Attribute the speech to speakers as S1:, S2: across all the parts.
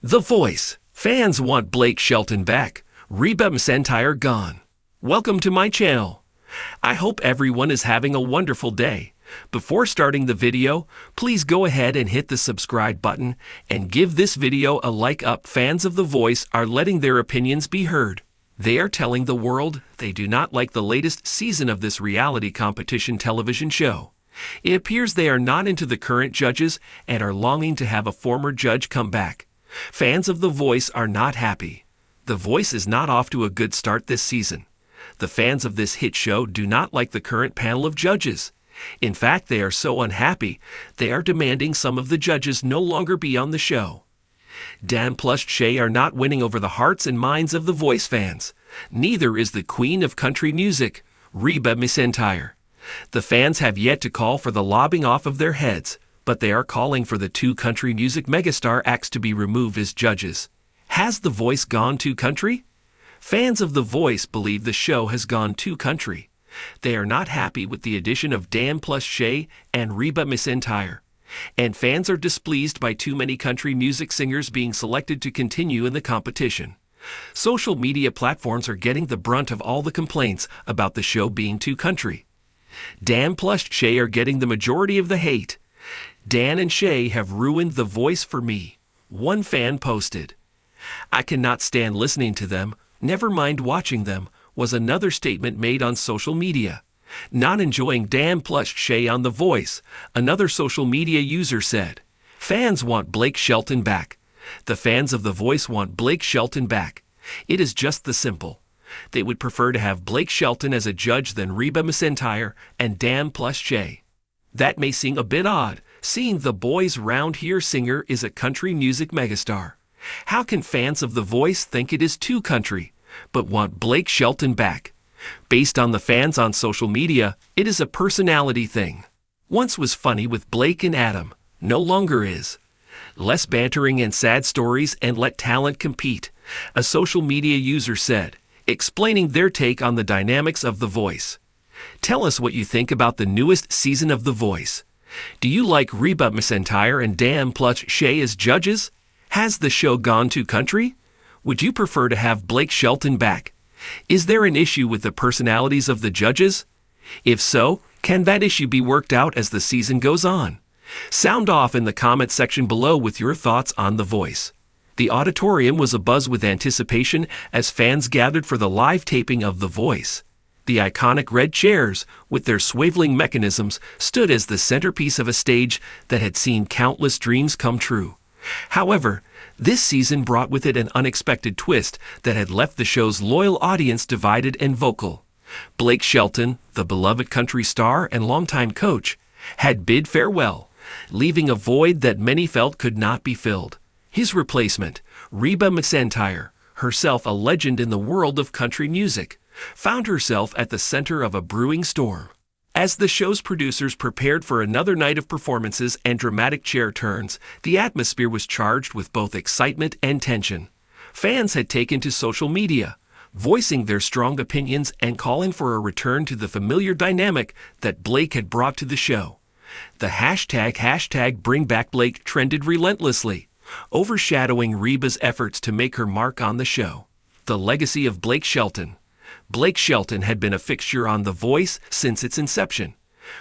S1: The Voice. Fans want Blake Shelton back. Reba McEntire gone. Welcome to my channel. I hope everyone is having a wonderful day. Before starting the video, please go ahead and hit the subscribe button and give this video a like up. Fans of The Voice are letting their opinions be heard. They are telling the world they do not like the latest season of this reality competition television show. It appears they are not into the current judges and are longing to have a former judge come back. Fans of The Voice are not happy. The Voice is not off to a good start this season. The fans of this hit show do not like the current panel of judges. In fact, they are so unhappy, they are demanding some of the judges no longer be on the show. Dan plus Shay are not winning over the hearts and minds of The Voice fans. Neither is the queen of country music, Reba McEntire. The fans have yet to call for the lobbing off of their heads, but they are calling for the two country music megastar acts to be removed as judges. Has The Voice gone too country? Fans of The Voice believe the show has gone too country. They are not happy with the addition of Dan plus Shay and Reba McEntire. And fans are displeased by too many country music singers being selected to continue in the competition. Social media platforms are getting the brunt of all the complaints about the show being too country. Dan plus Shay are getting the majority of the hate. Dan and Shay have ruined The Voice for me, one fan posted. I cannot stand listening to them, never mind watching them, was another statement made on social media. Not enjoying Dan plus Shay on The Voice, another social media user said. Fans want Blake Shelton back. The fans of The Voice want Blake Shelton back. It is just the simple. They would prefer to have Blake Shelton as a judge than Reba McEntire and Dan plus Shay. That may seem a bit odd, seeing the boys round here singer is a country music megastar. How can fans of The Voice think it is too country, but want Blake Shelton back? Based on the fans on social media, it is a personality thing. Once was funny with Blake and Adam, no longer is. Less bantering and sad stories and let talent compete, a social media user said, explaining their take on the dynamics of The Voice. Tell us what you think about the newest season of The Voice. Do you like Reba McEntire and Dan plus Shay as judges? Has the show gone too country? Would you prefer to have Blake Shelton back? Is there an issue with the personalities of the judges? If so, can that issue be worked out as the season goes on? Sound off in the comment section below with your thoughts on The Voice. The auditorium was abuzz with anticipation as fans gathered for the live taping of The Voice. The iconic red chairs, with their swiveling mechanisms, stood as the centerpiece of a stage that had seen countless dreams come true. However, this season brought with it an unexpected twist that had left the show's loyal audience divided and vocal. Blake Shelton, the beloved country star and longtime coach, had bid farewell, leaving a void that many felt could not be filled. His replacement, Reba McEntire, herself a legend in the world of country music, found herself at the center of a brewing storm. As the show's producers prepared for another night of performances and dramatic chair turns, the atmosphere was charged with both excitement and tension. Fans had taken to social media, voicing their strong opinions and calling for a return to the familiar dynamic that Blake had brought to the show. The hashtag Bring Back Blake trended relentlessly, overshadowing Reba's efforts to make her mark on the show. The legacy of Blake Shelton. Blake Shelton had been a fixture on The Voice since its inception.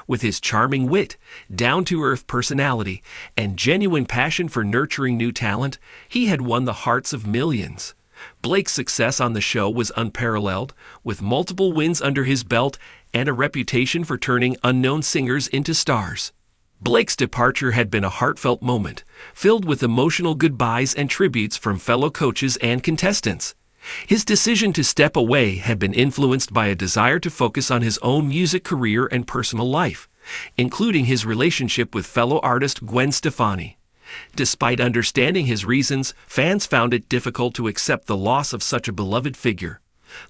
S1: With his charming wit, down-to-earth personality, and genuine passion for nurturing new talent, he had won the hearts of millions. Blake's success on the show was unparalleled, with multiple wins under his belt and a reputation for turning unknown singers into stars. Blake's departure had been a heartfelt moment, filled with emotional goodbyes and tributes from fellow coaches and contestants. His decision to step away had been influenced by a desire to focus on his own music career and personal life, including his relationship with fellow artist Gwen Stefani. Despite understanding his reasons, fans found it difficult to accept the loss of such a beloved figure.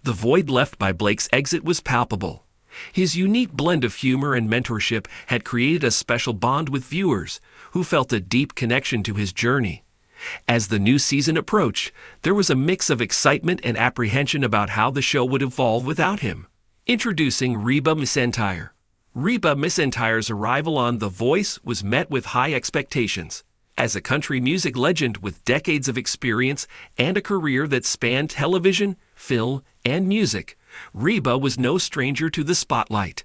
S1: The void left by Blake's exit was palpable. His unique blend of humor and mentorship had created a special bond with viewers, who felt a deep connection to his journey. As the new season approached, there was a mix of excitement and apprehension about how the show would evolve without him. Introducing Reba McEntire. Reba McEntire's arrival on The Voice was met with high expectations. As a country music legend with decades of experience and a career that spanned television, film, and music, Reba was no stranger to the spotlight.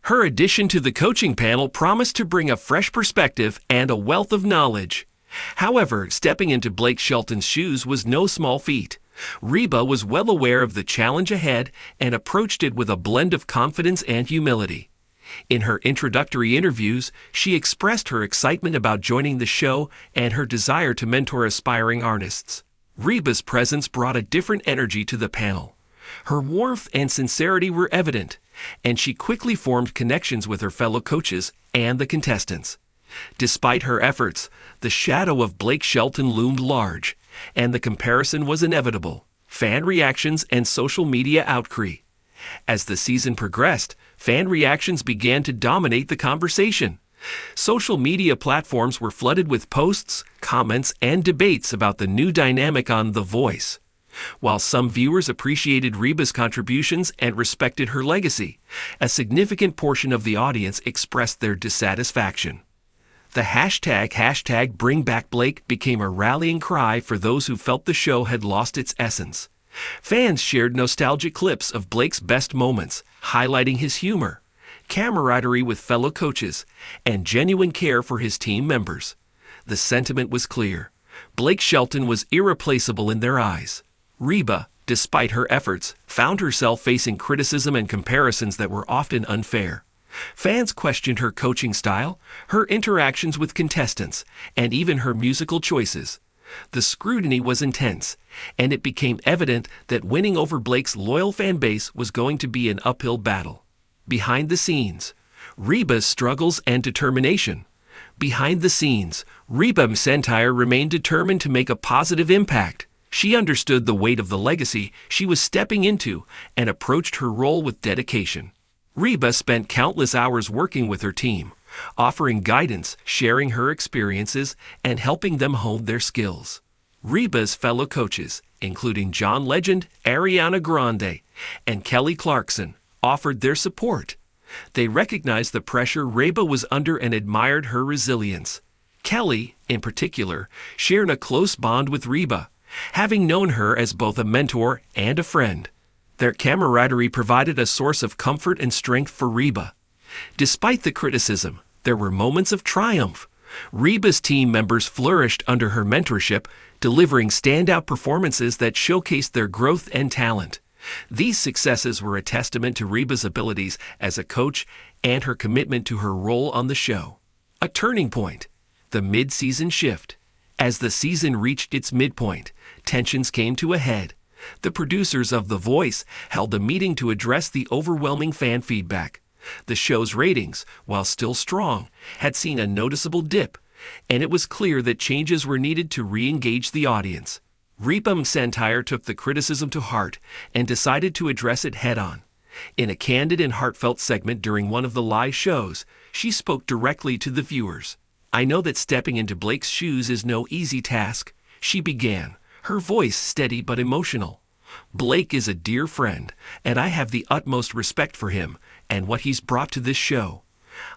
S1: Her addition to the coaching panel promised to bring a fresh perspective and a wealth of knowledge. However, stepping into Blake Shelton's shoes was no small feat. Reba was well aware of the challenge ahead and approached it with a blend of confidence and humility. In her introductory interviews, she expressed her excitement about joining the show and her desire to mentor aspiring artists. Reba's presence brought a different energy to the panel. Her warmth and sincerity were evident, and she quickly formed connections with her fellow coaches and the contestants. Despite her efforts, the shadow of Blake Shelton loomed large, and the comparison was inevitable. Fan reactions and social media outcry. As the season progressed, fan reactions began to dominate the conversation. Social media platforms were flooded with posts, comments, and debates about the new dynamic on The Voice. While some viewers appreciated Reba's contributions and respected her legacy, a significant portion of the audience expressed their dissatisfaction. The hashtag #BringBackBlake became a rallying cry for those who felt the show had lost its essence. Fans shared nostalgic clips of Blake's best moments, highlighting his humor, camaraderie with fellow coaches, and genuine care for his team members. The sentiment was clear. Blake Shelton was irreplaceable in their eyes. Reba, despite her efforts, found herself facing criticism and comparisons that were often unfair. Fans questioned her coaching style, her interactions with contestants, and even her musical choices. The scrutiny was intense, and it became evident that winning over Blake's loyal fan base was going to be an uphill battle. Behind the scenes, Reba's struggles and determination. Behind the scenes, Reba McEntire remained determined to make a positive impact. She understood the weight of the legacy she was stepping into and approached her role with dedication. Reba spent countless hours working with her team, offering guidance, sharing her experiences, and helping them hone their skills. Reba's fellow coaches, including John Legend, Ariana Grande, and Kelly Clarkson, offered their support. They recognized the pressure Reba was under and admired her resilience. Kelly, in particular, shared a close bond with Reba, having known her as both a mentor and a friend. Their camaraderie provided a source of comfort and strength for Reba. Despite the criticism, there were moments of triumph. Reba's team members flourished under her mentorship, delivering standout performances that showcased their growth and talent. These successes were a testament to Reba's abilities as a coach and her commitment to her role on the show. A turning point, the mid-season shift. As the season reached its midpoint, tensions came to a head. The producers of The Voice held a meeting to address the overwhelming fan feedback. The show's ratings, while still strong, had seen a noticeable dip, and it was clear that changes were needed to re-engage the audience. Reba McEntire took the criticism to heart and decided to address it head-on. In a candid and heartfelt segment during one of the live shows, she spoke directly to the viewers. "I know that stepping into Blake's shoes is no easy task," she began, her voice steady but emotional. "Blake is a dear friend, and I have the utmost respect for him and what he's brought to this show.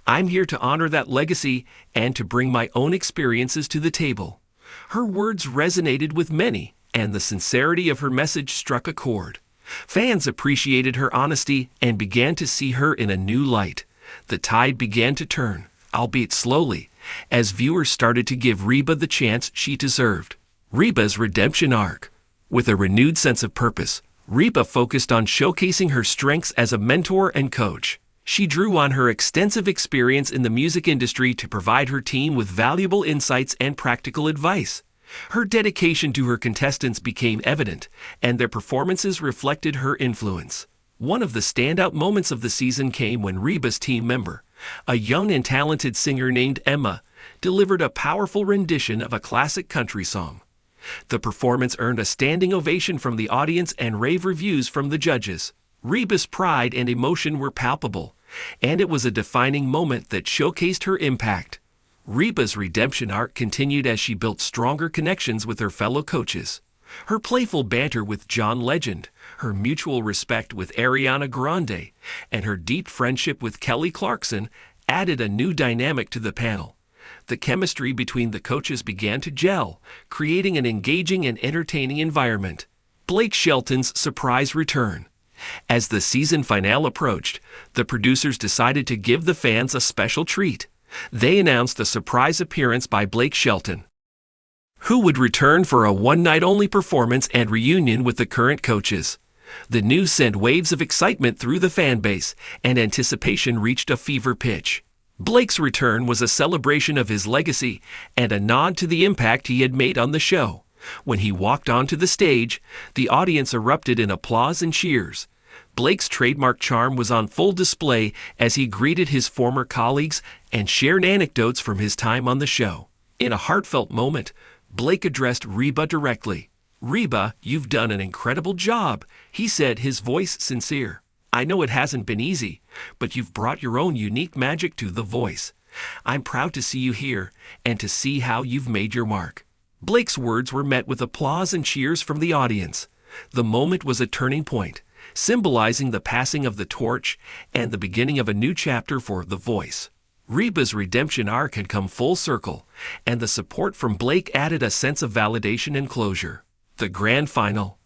S1: I'm here to honor that legacy and to bring my own experiences to the table." Her words resonated with many, and the sincerity of her message struck a chord. Fans appreciated her honesty and began to see her in a new light. The tide began to turn, albeit slowly, as viewers started to give Reba the chance she deserved. Reba's redemption arc. With a renewed sense of purpose, Reba focused on showcasing her strengths as a mentor and coach. She drew on her extensive experience in the music industry to provide her team with valuable insights and practical advice. Her dedication to her contestants became evident, and their performances reflected her influence. One of the standout moments of the season came when Reba's team member, a young and talented singer named Emma, delivered a powerful rendition of a classic country song. The performance earned a standing ovation from the audience and rave reviews from the judges. Reba's pride and emotion were palpable, and it was a defining moment that showcased her impact. Reba's redemption arc continued as she built stronger connections with her fellow coaches. Her playful banter with John Legend, her mutual respect with Ariana Grande, and her deep friendship with Kelly Clarkson added a new dynamic to the panel. The chemistry between the coaches began to gel, creating an engaging and entertaining environment. Blake Shelton's surprise return. As the season finale approached, the producers decided to give the fans a special treat. They announced a surprise appearance by Blake Shelton, who would return for a one-night-only performance and reunion with the current coaches. The news sent waves of excitement through the fan base, and anticipation reached a fever pitch. Blake's return was a celebration of his legacy and a nod to the impact he had made on the show. When he walked onto the stage, the audience erupted in applause and cheers. Blake's trademark charm was on full display as he greeted his former colleagues and shared anecdotes from his time on the show. In a heartfelt moment, Blake addressed Reba directly. "Reba, you've done an incredible job," he said, his voice sincere. "I know it hasn't been easy, but you've brought your own unique magic to The Voice. I'm proud to see you here and to see how you've made your mark." Blake's words were met with applause and cheers from the audience. The moment was a turning point, symbolizing the passing of the torch and the beginning of a new chapter for The Voice. Reba's redemption arc had come full circle, and the support from Blake added a sense of validation and closure. The grand final.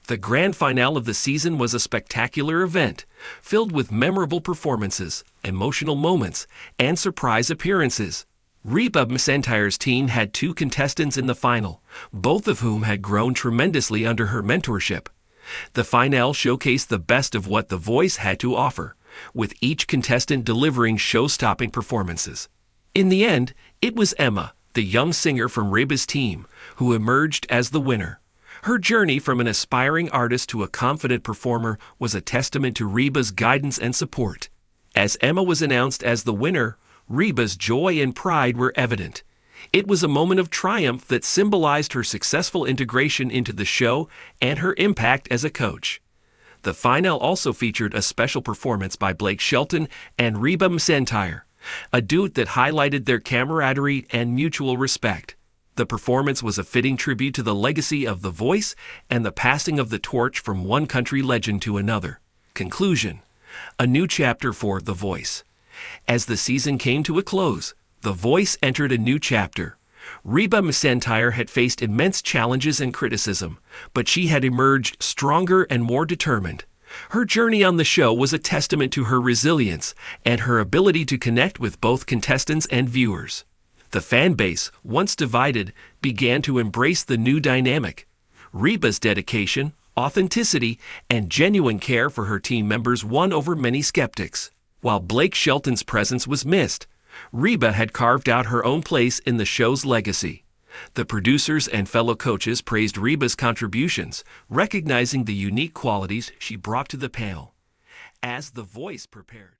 S1: The grand finale of the season was a spectacular event, filled with memorable performances, emotional moments, and surprise appearances. Reba McEntire's team had 2 contestants in the final, both of whom had grown tremendously under her mentorship. The finale showcased the best of what The Voice had to offer, with each contestant delivering show-stopping performances. In the end, it was Emma, the young singer from Reba's team, who emerged as the winner. Her journey from an aspiring artist to a confident performer was a testament to Reba's guidance and support. As Emma was announced as the winner, Reba's joy and pride were evident. It was a moment of triumph that symbolized her successful integration into the show and her impact as a coach. The finale also featured a special performance by Blake Shelton and Reba McEntire, a duet that highlighted their camaraderie and mutual respect. The performance was a fitting tribute to the legacy of The Voice and the passing of the torch from one country legend to another. Conclusion. A new chapter for The Voice. As the season came to a close, The Voice entered a new chapter. Reba McEntire had faced immense challenges and criticism, but she had emerged stronger and more determined. Her journey on the show was a testament to her resilience and her ability to connect with both contestants and viewers. The fan base, once divided, began to embrace the new dynamic. Reba's dedication, authenticity, and genuine care for her team members won over many skeptics. While Blake Shelton's presence was missed, Reba had carved out her own place in the show's legacy. The producers and fellow coaches praised Reba's contributions, recognizing the unique qualities she brought to the panel. As The Voice prepared